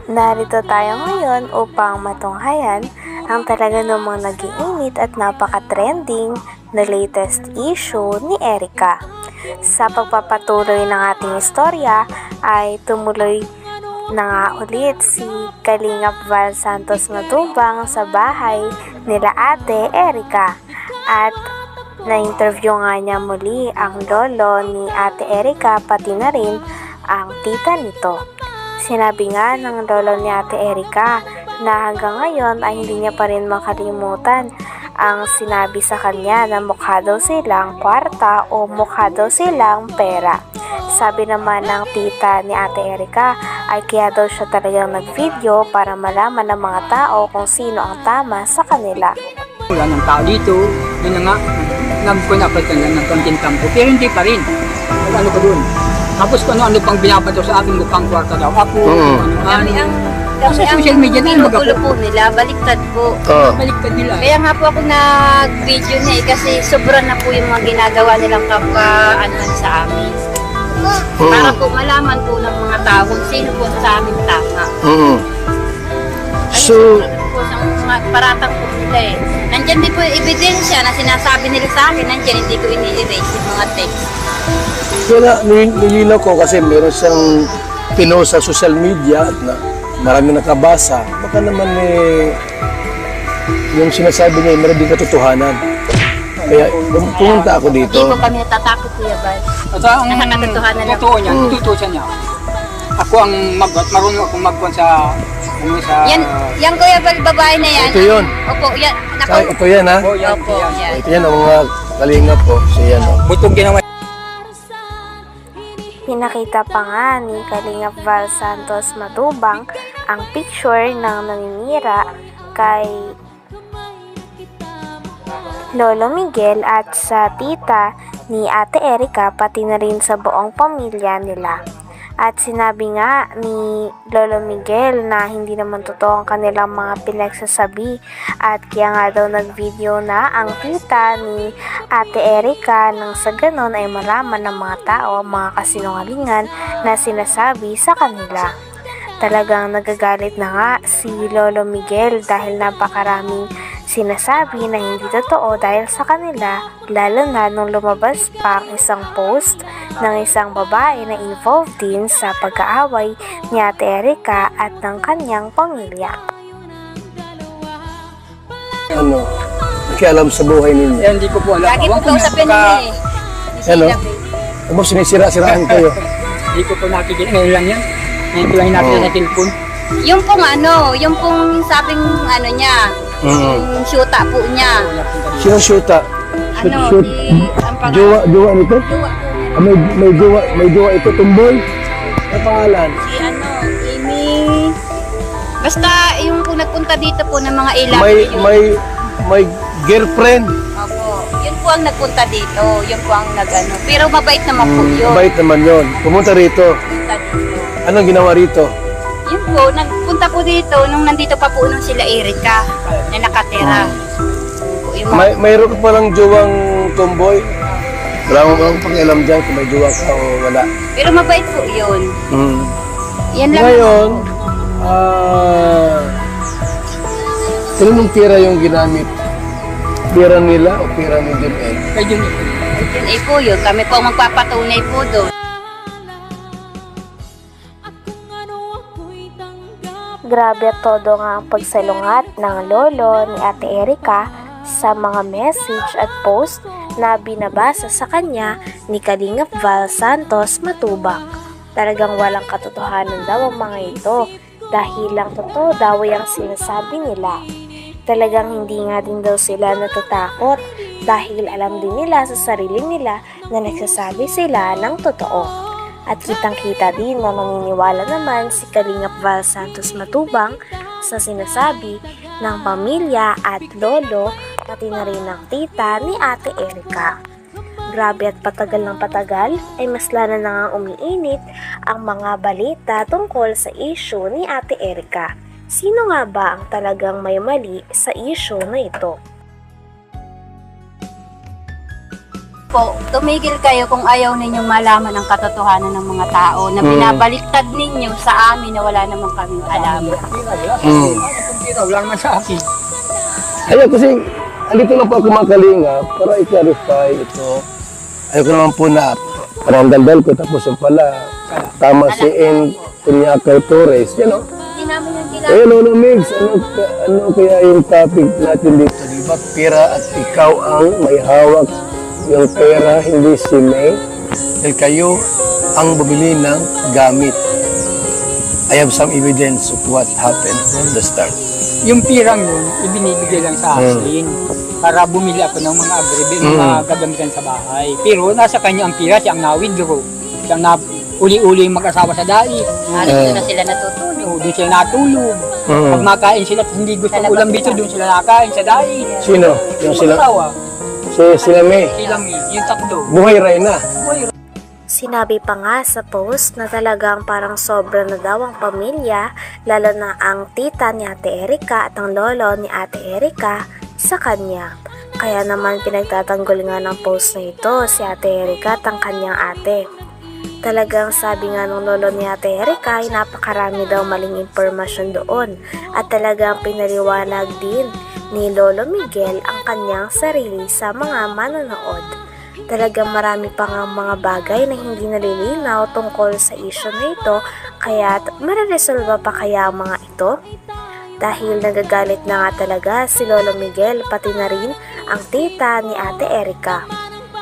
Narito tayo ngayon upang matunghayan ang talaga namang nag-iinit at napaka-trending na latest issue ni Erica. Sa pagpapatuloy ng ating istorya ay tumuloy na nga ulit si Kalingap Val Santos Matubang sa bahay nila Ate Erica at na-interview nga niya muli ang lolo ni Ate Erica pati na rin ang tita nito. Sinabi nga ng lolo ni Ate Erica na hanggang ngayon ay hindi niya pa rin makalimutan ang sinabi sa kanya na mukha daw silang kwarta o mukha daw silang pera. Sabi naman ng tita ni Ate Erica ay kaya daw siya talagang nag-video para malaman ng mga tao kung sino ang tama sa kanila. Wala ng tao dito, yun na nga, nagpunapatan lang ng konting tampo, pero hindi pa rin. Ano ko dun? Tapos kung ano pang binapato sa akin mukhang kwarta daw. Ako, Kami ang social media din, magulo po nila, baliktad po. baliktad nila. Kaya nga po ako nag-video niya kasi sobra na po yung mga ginagawa nilang kapwa-anuhan sa amin. Para po malaman po ng mga tao kung sino po sa amin tama. So, Po sa mga paratang po nila eh. Nandyan din po yung ebidensya na sinasabi nila sa akin, nandyan hindi ko ini-erase yung mga text. wala, nilinaw ko kasi meron siyang pinost sa social media at na marami nakabasa. Baka naman yung sinasabi niya, meron din katotohanan. Kaya pumunta ako dito. Hindi po kami natatakot, Kuya Bal. At ang Nakakatotohanan lang. totoo niya, tututusan niya. Ako ang marunong akong magkuhan sa Yan Kuya Bal, babae na yan. Ito yun. Opo, yan. Ay, ito yan ha. Opo, yan. Ito yan ang mga kalingap po. So yan o. butong ginawa. Pinakita pa nga ni Kalingap Val Santos Matubang ang picture ng naninira kay Lolo Miguel at sa tita ni Ate Erica pati na rin sa buong pamilya nila. At sinabi nga ni Lolo Miguel na hindi naman totoo ang kanilang mga pinagsasabi at kaya nga daw nag-video na ang tita ni Ate Erica nang sa ganon ay malaman ng mga tao ang mga kasinungalingan na sinasabi sa kanila. Talagang nagagalit na nga si Lolo Miguel dahil napakaraming sinasabi na hindi totoo dahil sa kanila, lalo na nung lumabas pa ang isang post ng isang babae na involved din sa pag-aaway ni Ate Erica at ng kanyang pamilya. Ano? Nakialam sa buhay ninyo. Hindi ko po alam. Lagi po Ewan ko kausapin na, nila eh. Ano? Ano sinisira-siraan kayo? Hindi ko po nakikita. Ngayon lang yan. Ngayon ko lang natin sa telepon. Yung pong sabing ano niya, yung syuta po niya. Sino shoota? Ano, Shoot. ang pangalan. Jowa nito? Jowa po niya. Ah, may jowa ito, tumboy? Ano pangalan? Si Amy. Basta yung kung nagpunta dito po ng mga ilang. May girlfriend. Opo. Yun po ang nagpunta dito. Yun po ang nag-ano. Pero mabait naman po yun. Mabait naman yon. Pumunta rito. Punta dito. Anong ginawa rito? Yun po, nagpunta po dito nung nandito pa po nung sila Erica na nakatira. Po, yung mga- Mayroon pa lang jowang tomboy. Wala mo bang pakialam dyan kung may jowa ka o wala. Pero mabait po yun. Yan lang. Ngayon, kanong pera yung ginamit? Pera nila o pera ni Jim Ed? Kaya yun eh. Yun ay po yun. Kami po ang magpapatunay po doon. Grabe at todo nga ang pagsalungat ng lolo ni Ate Erica sa mga message at post na binabasa sa kanya ni Kalingap Val Santos Matubang. Talagang walang katotohanan daw ang mga ito dahil lang totoo daw ang sinasabi nila. Talagang hindi nga din daw sila natatakot dahil alam din nila sa sarili nila na nagsasabi sila ng totoo. At kitang-kita din na naniniwala naman si Kalingap Val Santos Matubang sa sinasabi ng pamilya at lolo pati na rin ng tita ni Ate Erica. Grabe at patagal ng patagal ay mas lalo na nga umiinit ang mga balita tungkol sa issue ni Ate Erica. Sino nga ba ang talagang may mali sa issue na ito? Po, tumigil kayo kung ayaw ninyong malaman ang katotohanan ng mga tao na binabaliktad ninyo sa amin na wala namang kaming alam. Wala naman sa akin. Ayun, kasi andito lang po ako mga kalinga para i-clarify ito. Ayoko naman po na parang daldal ko tapos yung pala tama si N. Tunyacay Torres. Yan o. Hindi namin yung Eh, Lolo Migs, ano kaya yung topic natin dito? Diba, pera at ikaw ang may hawak yung pera, hindi si May. Dahil kayo ang bumili ng gamit. I have some evidence of what happened from the start. Yung pirang yun, ibinibigay lang sa akin para bumili ako ng mga mga gagamitan sa bahay. Pero nasa kanya ang pira, siya ang na-withdraw. Siya ang uli-uli yung mag-asawa sa dait. Doon na sila natutulog. Doon sila natulog. Pag makain sila at hindi gusto ulam dito, doon sila nakain sa dait. Sino? Yung sila? Mag-asawa. Sila May. Silang yung tatlo. Buhay Reyna. Sinabi pa nga sa post na talagang parang sobra na daw ang pamilya, lalo na ang tita ni Ate Erika at ang lolo ni Ate Erika sa kanya. Kaya naman pinagtatanggol nga ng post na ito si Ate Erika at ang kanyang ate. Talagang sabi nga ng lolo ni Ate Erika ay napakarami daw maling impormasyon doon at talagang pinaliwanag din ni Lolo Miguel ang kanyang sarili sa mga manonood. Talagang marami pa nga mga bagay na hindi nalilinaw tungkol sa issue na ito, kaya mareresolba pa kaya ang mga ito? Dahil nagagalit na nga talaga si Lolo Miguel pati na rin ang tita ni Ate Erika.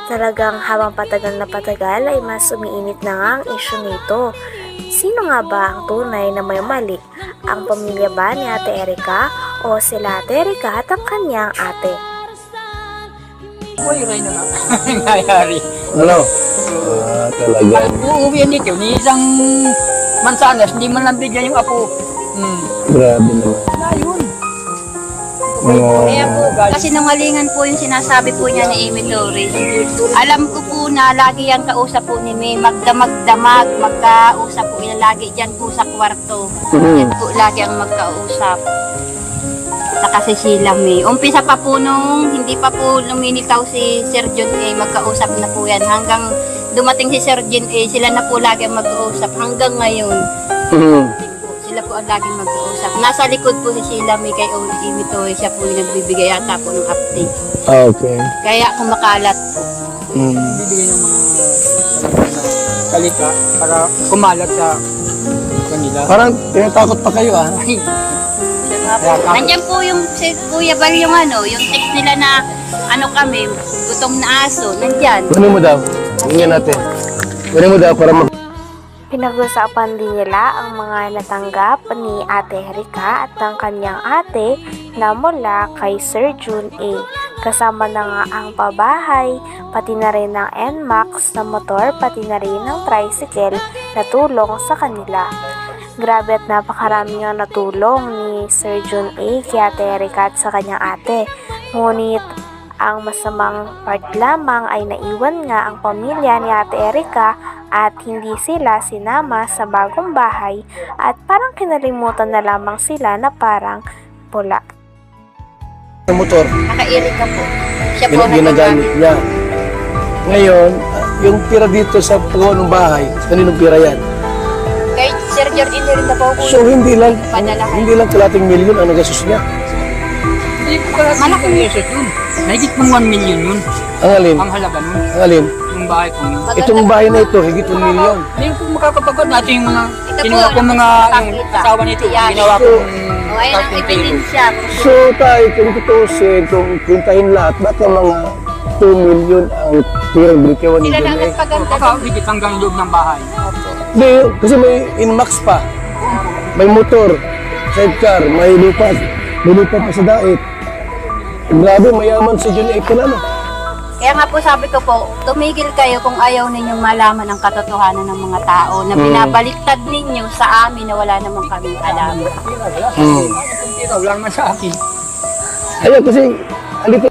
Talagang habang patagal na patagal ay mas umiinit na nga ang issue nito. Sino nga ba ang tunay na may mali? Ang pamilya ba ni Ate Erika o sila Ate Erika at ang kanyang ate? Buhay rin na nga. Nangyayari. Ano? Talaga. Uuwihan dito ni isang mansanas, hindi man lang bigyan yung apo. Grabe naman. Ayun. Kaya po, kasi nungalingan po yung sinasabi po niya ni Amy Torres. Alam ko po na lagi yan kausap po ni May, magdamag-damag, magkausap po yan lagi dyan po sa kwarto. Yan po lagi ang magkausap. Saka si Sheila May. Umpisa pa po nung hindi pa po luminitaw si Sir John A, magkausap na po yan. Hanggang dumating si Sir John A, sila na po lagi ang magkausap hanggang ngayon. Sila po ang laging mag-uusap. Nasa likod po si Sheila May kay Amy Torres, siya po yung nagbibigay yata po ng update. Okay. Kaya kumakalat po. Bibigyan ng mga salita para kumalat sa kanila. Parang tinatakot pa kayo ah. Ay, Nandiyan po yung si Kuya Bal yung yung text nila na kami, gutom na aso, nandyan. Kunin mo daw. Tingnan natin. Kunin mo daw para Pinag-usapan din nila ang mga natanggap ni Ate Erika at ng kanyang ate na mula kay Sir Jun A. Kasama na nga ang pabahay, pati na rin ang NMAX na motor, pati na rin ang tricycle na tulong sa kanila. Grabe at napakarami nga natulong ni Sir Jun A kay Ate Erika at sa kanyang ate. Ngunit ang masamang part lamang ay naiwan nga ang pamilya ni Ate Erika at hindi sila sinama sa bagong bahay at parang kinalimutan na lamang sila na parang pula. motor. Naka-Erika po. Siya po Ginagamit niya. Ngayon, yung pira dito sa pagawa ng bahay, kaninong pira yan? Kay Sir Jordan rin na po po. So hindi lang Padalahan. 1 million ang nagastos niya. hindi ko pala Malaki. pesos yun. Mahigit ng 1 million yun. Ang alin? Ang halaga nun. Ang alin? Yung bahay ko yun. Itong bahay na ito, higit 1 million. Hindi ko makakapagod natin yung mga Ito kinuha po, ko mga nakikita. asawa nito. Yan. Ginawa ko O, ayun ang ebidensya. So tayo, kung tutusin, kung puntahin lahat, baka mga 2 million ang pirang binikawan ni Sila lang John A. nagpaganda. Baka higit hanggang loob ng bahay. Hindi, kasi may Inmax pa. May motor, sidecar, may lupa pa sa dait. Grabe, mayaman si John A. pala, no? Kaya nga po sabi ko po, tumigil kayo kung ayaw ninyong malaman ang katotohanan ng mga tao na binabaliktad ninyo sa amin na wala namang kaming alam. Wala naman sa akin. Ayun, kasi andito.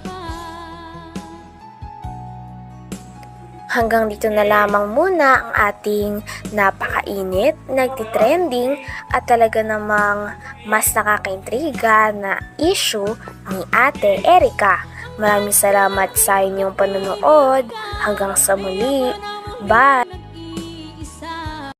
Hanggang dito na lamang muna ang ating napakainit, nagtitrending at talaga namang mas nakakaintriga na issue ni Ate Erika. Maraming salamat sa inyong panonood. Hanggang sa muli. Bye!